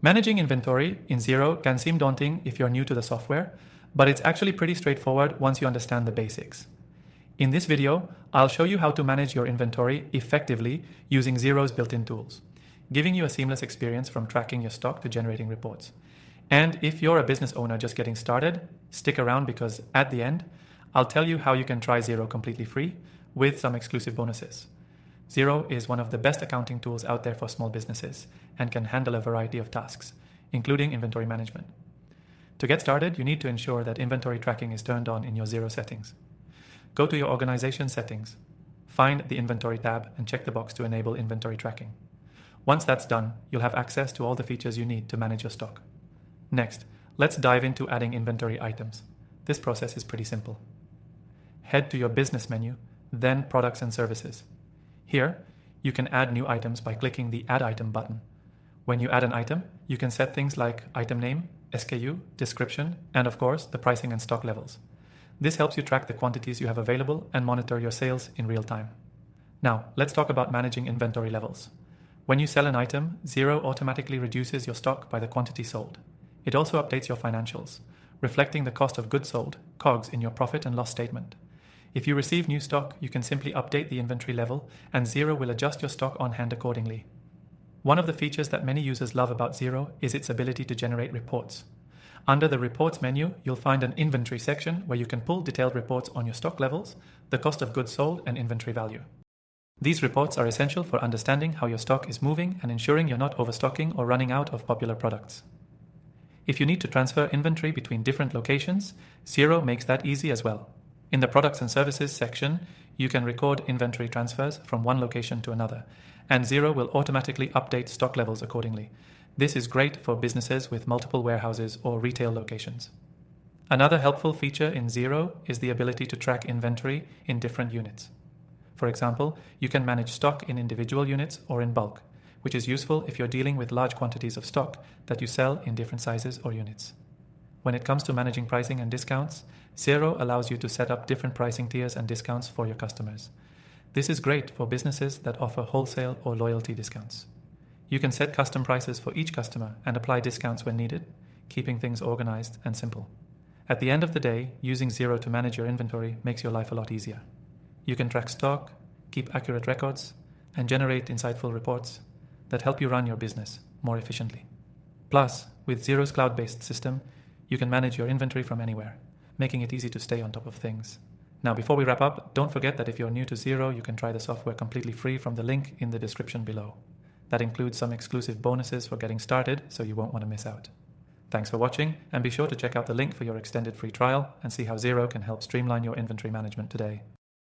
Managing inventory in Xero can seem daunting if you're new to the software, but it's actually pretty straightforward once you understand the basics. In this video, I'll show you how to manage your inventory effectively using Xero's built-in tools, giving you a seamless experience from tracking your stock to generating reports. And if you're a business owner just getting started, stick around because at the end, I'll tell you how you can try Xero completely free with some exclusive bonuses. Xero is one of the best accounting tools out there for small businesses and can handle a variety of tasks, including inventory management. To get started, you need to ensure that inventory tracking is turned on in your Xero settings. Go to your organization settings, find the inventory tab and check the box to enable inventory tracking. Once that's done, you'll have access to all the features you need to manage your stock. Next, let's dive into adding inventory items. This process is pretty simple. Head to your business menu, then products and services. Here, you can add new items by clicking the Add Item button. When you add an item, you can set things like item name, SKU, description, and of course, the pricing and stock levels. This helps you track the quantities you have available and monitor your sales in real time. Now, let's talk about managing inventory levels. When you sell an item, Xero automatically reduces your stock by the quantity sold. It also updates your financials, reflecting the cost of goods sold, COGS, in your profit and loss statement. If you receive new stock, you can simply update the inventory level and Xero will adjust your stock on hand accordingly. One of the features that many users love about Xero is its ability to generate reports. Under the Reports menu, you'll find an Inventory section where you can pull detailed reports on your stock levels, the cost of goods sold, and inventory value. These reports are essential for understanding how your stock is moving and ensuring you're not overstocking or running out of popular products. If you need to transfer inventory between different locations, Xero makes that easy as well. In the Products and Services section, you can record inventory transfers from one location to another, and Xero will automatically update stock levels accordingly. This is great for businesses with multiple warehouses or retail locations. Another helpful feature in Xero is the ability to track inventory in different units. For example, you can manage stock in individual units or in bulk, which is useful if you're dealing with large quantities of stock that you sell in different sizes or units. When it comes to managing pricing and discounts, Xero allows you to set up different pricing tiers and discounts for your customers. This is great for businesses that offer wholesale or loyalty discounts. You can set custom prices for each customer and apply discounts when needed, keeping things organized and simple. At the end of the day, using Xero to manage your inventory makes your life a lot easier. You can track stock, keep accurate records, and generate insightful reports that help you run your business more efficiently. Plus, with Xero's cloud-based system, you can manage your inventory from anywhere, making it easy to stay on top of things. Now, before we wrap up, don't forget that if you're new to Xero, you can try the software completely free from the link in the description below. That includes some exclusive bonuses for getting started, so you won't want to miss out. Thanks for watching, and be sure to check out the link for your extended free trial and see how Xero can help streamline your inventory management today.